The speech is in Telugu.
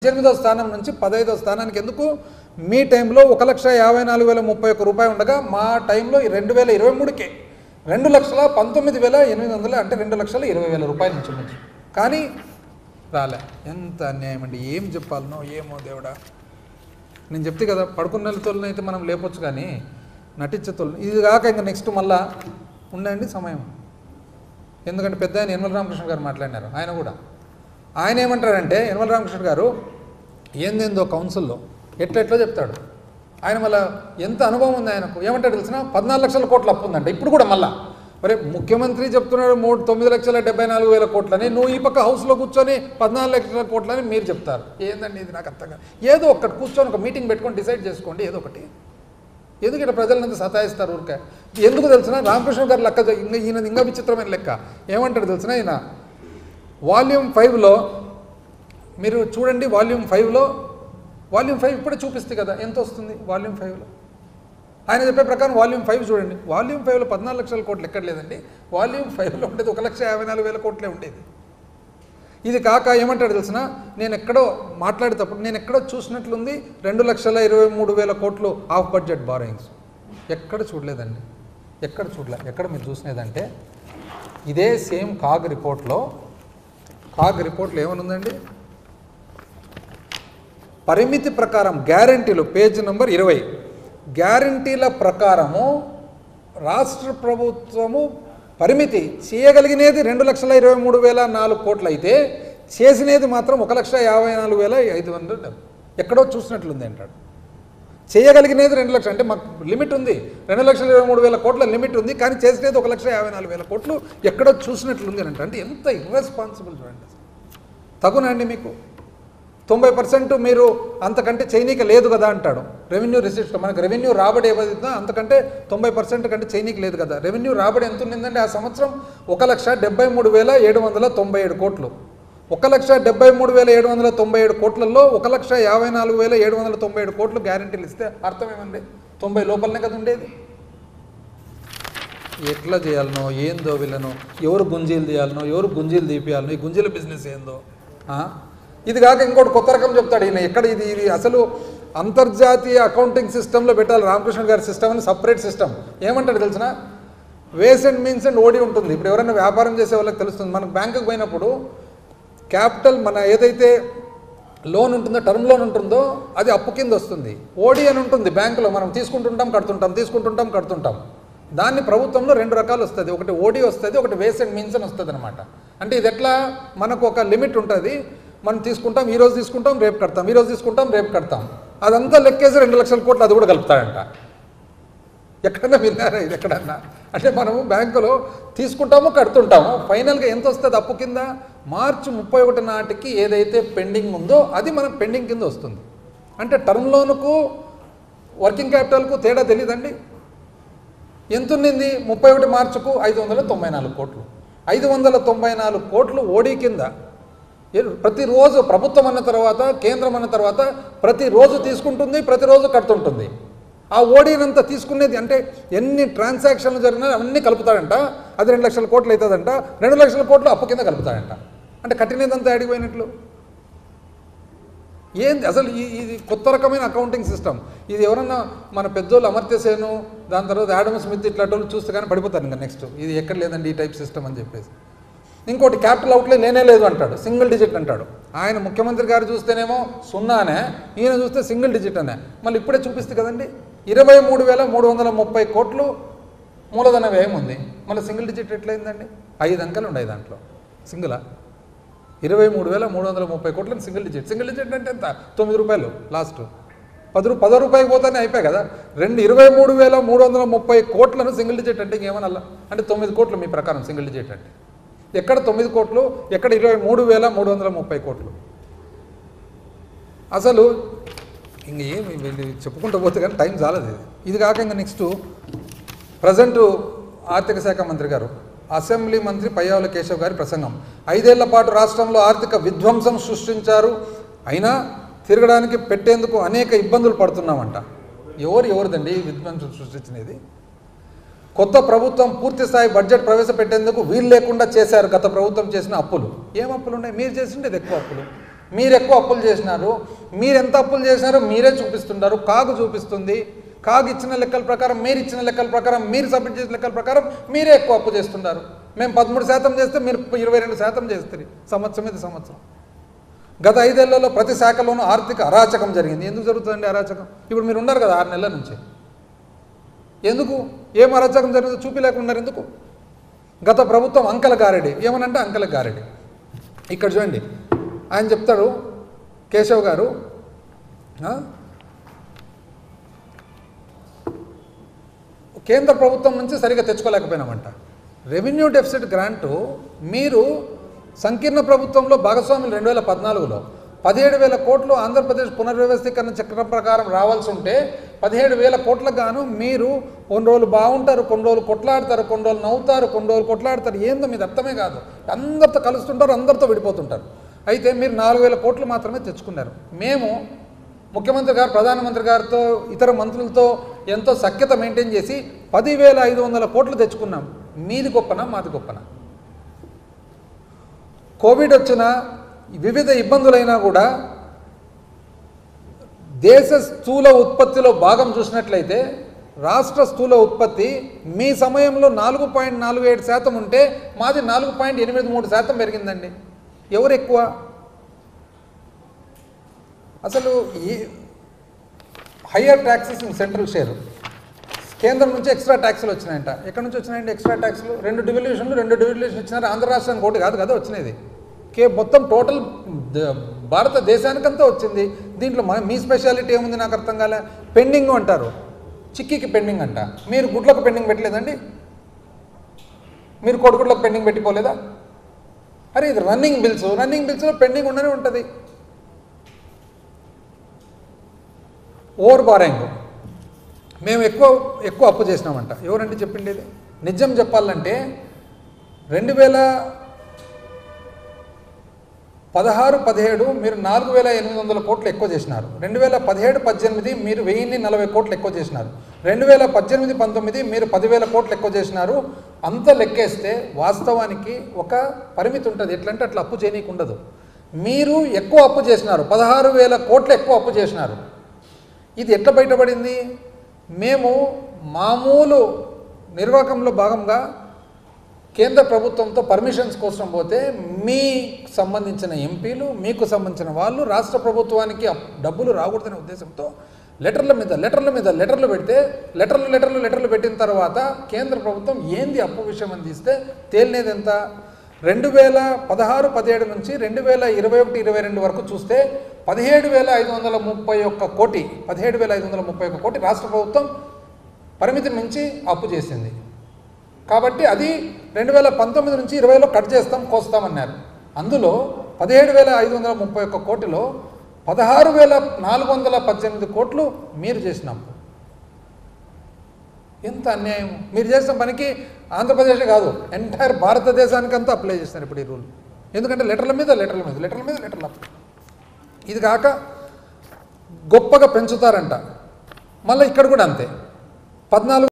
18వ స్థానం నుంచి 15వ స్థానానికి ఎందుకు మీ టైంలో 1,54,031 రూపాయలు ఉండగా మా టైంలో 2023కే 2,19,800 అంటే 2,20,000 రూపాయలు నుంచి కానీ రాలే. ఎంత అన్యాయం అండి. ఏం చెప్పాలనో ఏమో దేవుడా. నేను చెప్తే కదా పడుకున్న తోలనైతే మనం లేపొచ్చు కానీ నటించే తోలు ఇది కాక ఇంకా నెక్స్ట్ మళ్ళా ఉండండి సమయం. ఎందుకంటే పెద్ద ఆయన యనమల రామకృష్ణ గారు మాట్లాడినారు. ఆయన ఏమంటారంటే యనమల రామకృష్ణ గారు ఏందేందో కౌన్సిల్లో ఎట్లా చెప్తాడు. ఆయన మళ్ళీ ఎంత అనుభవం ఉంది ఆయనకు. ఏమంటాడు తెలిసిన 14 లక్షల కోట్ల అప్పు ఉందంట ఇప్పుడు కూడా. మళ్ళీ మరి ముఖ్యమంత్రి చెప్తున్నాడు 9,74,000 కోట్లని, నువ్వు ఈ పక్క హౌస్లో కూర్చొని 14 లక్షల కోట్లని మీరు చెప్తారు. ఏందండి ఇది నాకు అర్థంగా. ఏదో ఒక్కటి కూర్చొని ఒక మీటింగ్ పెట్టుకొని డిసైడ్ చేసుకోండి ఏదో ఒకటి. ఎందుకు ఇట్లా ప్రజలంతా సతాయిస్తారు ఊరికే. ఎందుకు తెలిసిన రామకృష్ణ గారు లెక్క ఈయన ఇంకా విచిత్రమైన లెక్క. ఏమంటాడు తెలిసిన ఈయన వాల్యూమ్ 5లో మీరు చూడండి. వాల్యూమ్ 5 ఇప్పుడే చూపిస్తే కదా ఎంత వస్తుంది వాల్యూమ్ 5లో. ఆయన చెప్పే ప్రకారం వాల్యూమ్ 5 చూడండి. వాల్యూమ్ 5లో 14 లక్షల కోట్లు ఎక్కడ లేదండి. వాల్యూమ్ 5లో ఉండేది 1,54,000 కోట్లే ఉండేది. ఇది కాక ఏమంటాడు తెలిసిన నేను ఎక్కడో మాట్లాడేటప్పుడు నేను ఎక్కడో చూసినట్లుంది 2,23,000 కోట్లు ఆఫ్ బడ్జెట్ బారోయింగ్స్. ఎక్కడ చూడలేదండి. ఎక్కడ మీరు చూసినదంటే ఇదే సేమ్ కాగ్ రిపోర్ట్లో ఏమనుందండి, పరిమితి ప్రకారం గ్యారంటీలు పేజ్ నెంబర్ 20 గ్యారంటీల ప్రకారము రాష్ట్ర ప్రభుత్వము పరిమితి చేయగలిగినది 2,23,004 కోట్లు అయితే చేసినది మాత్రం 1,54,500. ఎక్కడో చూసినట్లుంది అంటాడు. చేయగలిగినది 2 లక్షలు అంటే మాకు లిమిట్ ఉంది, 2,23,000 కోట్ల లిమిట్ ఉంది, కానీ చేసినది 1,54,000 కోట్లు ఎక్కడో చూసినట్లుంది అని అంటే ఎంత ఇర్రెస్పాన్సిబుల్ చూడండి. తగునండి మీకు 90% మీరు అంతకంటే చేయనీక లేదు కదా అంటాడు. రెవెన్యూ రిసిప్ట్స్ మనకు రెవెన్యూ రాబడి ఏదైతుందో అంతకంటే 90% కంటే చేయనీకి లేదు కదా. రెవెన్యూ రాబడి ఎంత ఉండిందంటే ఆ సంవత్సరం 1,73,797 కోట్లు. 1,73,797 కోట్లలో 1,54,797 కోట్లు గ్యారెంటీలు ఇస్తే అర్థం ఏమండి, 90 లోపలనే కదా ఉండేది. ఎట్లా చేయాలనో ఏందో వీళ్ళను, ఎవరు గుంజీలు తీయాలనో ఎవరు గుంజీలు తీపియాలనో, ఈ గుంజీల బిజినెస్ ఏందో. ఇది కాక ఇంకోటి కొత్త రకం చెప్తాడు ఈయన. ఎక్కడ ఇది అసలు అంతర్జాతీయ అకౌంటింగ్ సిస్టంలో పెట్టాలి రామకృష్ణ గారి సిస్టమ్ అని, సపరేట్ సిస్టమ్. ఏమంటాడు తెలిసిన వేస్ అండ్ మీన్స్ అండ్ ఓడి ఉంటుంది. ఇప్పుడు ఎవరైనా వ్యాపారం చేసే వాళ్ళకి తెలుస్తుంది. మనకు బ్యాంకుకి పోయినప్పుడు క్యాపిటల్ మన ఏదైతే లోన్ ఉంటుందో టర్మ్ లోన్ ఉంటుందో అది అప్పు కింద వస్తుంది. ఓడి అని ఉంటుంది బ్యాంకులో, మనం తీసుకుంటుంటాం కడుతుంటాం. దాన్ని ప్రభుత్వంలో 2 రకాలు వస్తుంది. ఒకటి ఓడి వస్తుంది, ఒకటి వేస్ అండ్ మీన్స్ అని వస్తుంది అనమాట. అంటే ఇది ఎట్లా మనకు ఒక లిమిట్ ఉంటుంది. మనం తీసుకుంటాం, ఈరోజు తీసుకుంటాం రేపు కడతాం, అదంతా లెక్కేసి 2 లక్షల కోట్లు అది కూడా కలుపుతాడంట. ఎక్కడన్నా విన్నారా ఇది ఎక్కడన్నా? అంటే మనము బ్యాంకులో తీసుకుంటాము కడుతుంటాము, ఫైనల్గా ఎంత వస్తుంది అప్పు కింద మార్చి 31 నాటికి ఏదైతే పెండింగ్ ఉందో అది మనకు పెండింగ్ కింద వస్తుంది. అంటే టర్మ్ లోనుకు వర్కింగ్ క్యాపిటల్కు తేడా తెలియదండి. ఎంత ఉన్నింది 31 మార్చుకు 594 కోట్లు. 594 కోట్లు ఓడీ కింద ప్రతిరోజు ప్రభుత్వం అన్న తర్వాత కేంద్రం అన్న తర్వాత ప్రతిరోజు తీసుకుంటుంది, ప్రతిరోజు కడుతుంటుంది. ఆ ఓడీనంతా తీసుకునేది అంటే ఎన్ని ట్రాన్సాక్షన్లు జరిగినా అవన్నీ కలుపుతాడంట. అది 2 లక్షల కోట్లు అవుతుందంట. 2 లక్షల కోట్లు అప్పు కింద కలుపుతాడంట. అంటే కట్టినదంతా అడిగిపోయినట్లు. ఏంది అసలు ఇది కొత్త రకమైన అకౌంటింగ్ సిస్టమ్. ఇది ఎవరన్నా మన పెద్దోళ్ళు అమర్త్య సేను, దాని తర్వాత ఆడమ్ స్మిత్ ఇట్లాంటి వాళ్ళు చూస్తే కానీ పడిపోతారు ఇంకా నెక్స్ట్. ఇది ఎక్కడ లేదండి ఈ టైప్ సిస్టమ్ అని చెప్పేసి. ఇంకోటి క్యాపిటల్ అవుట్లే లేనే లేదు అంటాడు, సింగిల్ డిజిట్ అంటాడు. ఆయన ముఖ్యమంత్రి గారు చూస్తేనేమో 0 ఈయన చూస్తే సింగిల్ డిజిట్ అనే. మళ్ళీ ఇప్పుడే చూపిస్తే కదండి 23,330 కోట్లు మూలధన వ్యయం ఉంది. మళ్ళీ సింగిల్ డిజిట్ ఎట్లయిందండి? 5 అంకెలు ఉన్నాయి దాంట్లో. సింగిలా 23,330 కోట్లని సింగిల్ డిజిట్ అంటే ఎంత? 9 రూపాయలు లాస్ట్ 10 రూపాయలకి పోతానే అయిపోయాయి కదా. 23,330 కోట్లను సింగిల్ డిజిట్ అంటే ఇంకేమన్నా అంటే 9 కోట్లు మీ ప్రకారం సింగిల్ డిజిట్ అంటే. ఎక్కడ 9 కోట్లు, ఎక్కడ 23,330 కోట్లు? అసలు ఇంక ఏమి చెప్పుకుంటూ పోతే కానీ టైం చాలదు. ఇది కాక ఇంకా నెక్స్ట్ ప్రజెంట్ ఆర్థిక శాఖ మంత్రి గారు, అసెంబ్లీ మంత్రి పయ్యావుల కేశవ్ గారి ప్రసంగం. 5 ఏళ్ల పాటు రాష్ట్రంలో ఆర్థిక విధ్వంసం సృష్టించారు, అయినా తిరగడానికి పెట్టేందుకు అనేక ఇబ్బందులు పడుతున్నామంట. ఎవరిదండి విధ్వంసం సృష్టించినది? కొత్త ప్రభుత్వం పూర్తి స్థాయి బడ్జెట్ ప్రవేశపెట్టేందుకు వీలు లేకుండా చేశారు గత ప్రభుత్వం చేసిన అప్పులు. ఏం అప్పులు ఉన్నాయి? మీరు చేసిండేది ఎక్కువ అప్పులు. మీరు ఎక్కువ అప్పులు చేసినారు, మీరు ఎంత అప్పులు చేసినారో మీరే చూపిస్తున్నారు. కాగు చూపిస్తుంది. కాగు ఇచ్చిన లెక్కల ప్రకారం, మీరు ఇచ్చిన లెక్కల ప్రకారం, మీరు సబ్మిట్ చేసిన లెక్కల ప్రకారం మీరే ఎక్కువ అప్పు చేస్తున్నారు. మేము 13% చేస్తే మీరు 22% చేస్తారు సంవత్సరం మీద సంవత్సరం. గత 5 ఏళ్లలో ప్రతి శాఖలోనూ ఆర్థిక అరాచకం జరిగింది. ఎందుకు జరుగుతుందండి అరాచకం? ఇప్పుడు మీరు ఉన్నారు కదా 6 నెలల నుంచి, ఎందుకు? ఏం అరాచకం జరిగిందో చూపిలేకున్నారు ఎందుకు? గత ప్రభుత్వం అంకెల గారెడి, ఏమనంటే అంకెల గారెడి. ఇక్కడ చూడండి, ఆయన చెప్తాడు కేశవ్ గారు, కేంద్ర ప్రభుత్వం నుంచి సరిగా తెచ్చుకోలేకపోయినామంట. రెవెన్యూ డెఫిసిట్ గ్రాంటు మీరు సంకీర్ణ ప్రభుత్వంలో భాగస్వాములు 2014లో 17,000 కోట్లు ఆంధ్రప్రదేశ్ పునర్వ్యవస్థీకరణ చక్రం ప్రకారం రావాల్సి ఉంటే 17,000 కోట్లకు గాను మీరు కొన్ని రోజులు బాగుంటారు, కొన్ని రోజులు కొట్లాడతారు, కొన్ని రోజులు నవ్వుతారు, కొన్ని రోజులు కొట్లాడతారు. ఏందో మీది అర్థమే కాదు. అందరితో కలుస్తుంటారు, అందరితో విడిపోతుంటారు. అయితే మీరు 4,000 కోట్లు మాత్రమే తెచ్చుకున్నారు. మేము ముఖ్యమంత్రి గారు, ప్రధానమంత్రి గారితో, ఇతర మంత్రులతో ఎంతో సఖ్యత మెయింటైన్ చేసి 10,500 కోట్లు తెచ్చుకున్నాం. మీది గొప్పనా మాది గొప్పనా? కోవిడ్ వచ్చిన వివిధ ఇబ్బందులైనా కూడా దేశ స్థూల ఉత్పత్తిలో భాగం చూసినట్లయితే రాష్ట్ర స్థూల ఉత్పత్తి మీ సమయంలో 4.47% ఉంటే మాది 4.83% పెరిగిందండి. ఎవరు ఎక్కువ? అసలు ఈ higher taxes in central share, కేంద్రం నుంచి ఎక్స్ట్రా ట్యాక్స్లు వచ్చినాయంట. ఎక్కడి నుంచి వచ్చినాయండి ఎక్స్ట్రా ట్యాక్స్లు? 2 డివిల్యూషన్ ఇచ్చినారు. ఆంధ్ర రాష్ట్రానికి ఒకటి కాదు కదా వచ్చినది, మొత్తం టోటల్ భారతదేశానికంతా వచ్చింది. దీంట్లో మీ స్పెషాలిటీ ఏముంది నాకు అర్థం కాలే. పెండింగ్ అంటారు, చిక్కీకి పెండింగ్ అంట. మీరు గుడ్లకు పెండింగ్ పెట్టలేదండి? మీరు కొడుకుడ్లకు పెండింగ్ పెట్టిపోలేదా? అరే ఇది రన్నింగ్ బిల్స్లో పెండింగ్ ఉండనే ఉంటుంది. ఓవర్ బారింగ్, మేము ఎక్కువ అప్పు చేసినామంట. ఎవరంటే చెప్పింది ఇది? నిజం చెప్పాలంటే 2016-17 మీరు 4,800 కోట్లు ఎక్కువ చేసినారు. 2017-18 మీరు 1,040 కోట్లు ఎక్కువ చేసినారు. 2018-19 మీరు 10,000 కోట్లు ఎక్కువ చేసినారు. అంత లెక్కేస్తే వాస్తవానికి ఒక పరిమితి ఉంటుంది. ఎట్లంటే అట్లా అప్పు చేయనీకి ఉండదు. మీరు ఎక్కువ అప్పు చేసినారు, 16,000 కోట్లు ఎక్కువ అప్పు చేసినారు. ఇది ఎట్లా బయటపడింది? మేము మామూలు నిర్వాహకంలో భాగంగా కేంద్ర ప్రభుత్వంతో పర్మిషన్స్ కోసం పోతే మీకు సంబంధించిన ఎంపీలు, మీకు సంబంధించిన వాళ్ళు రాష్ట్ర ప్రభుత్వానికి డబ్బులు రాకూడదనే ఉద్దేశంతో లెటర్లు పెడితే లెటర్లు పెట్టిన తర్వాత కేంద్ర ప్రభుత్వం ఏంది అప్పు విషయం అని తీస్తే తేలినేది ఎంత? 2016-17 నుంచి 2021-22 వరకు చూస్తే 17,531 కోటి రాష్ట్ర ప్రభుత్వం పరిమితిని మించి అప్పు చేసింది. కాబట్టి అది 2019 నుంచి 20లో కట్ చేస్తాం, కోస్తామన్నారు. అందులో 17,531 కోటిలో 16,418 కోట్లు మీరు చేసిన అప్పు. ఎంత అన్యాయం! మీరు చేసిన పనికి ఆంధ్రప్రదేశ్ కాదు, ఎంటైర్ భారతదేశానికంతా అప్లై చేస్తారు ఇప్పుడు ఈ రూల్. ఎందుకంటే లెటర్ల మీద అప్పు. ఇది కాక గొప్పగా పెంచుతారంట. మళ్ళీ ఇక్కడ కూడా అంతే. 14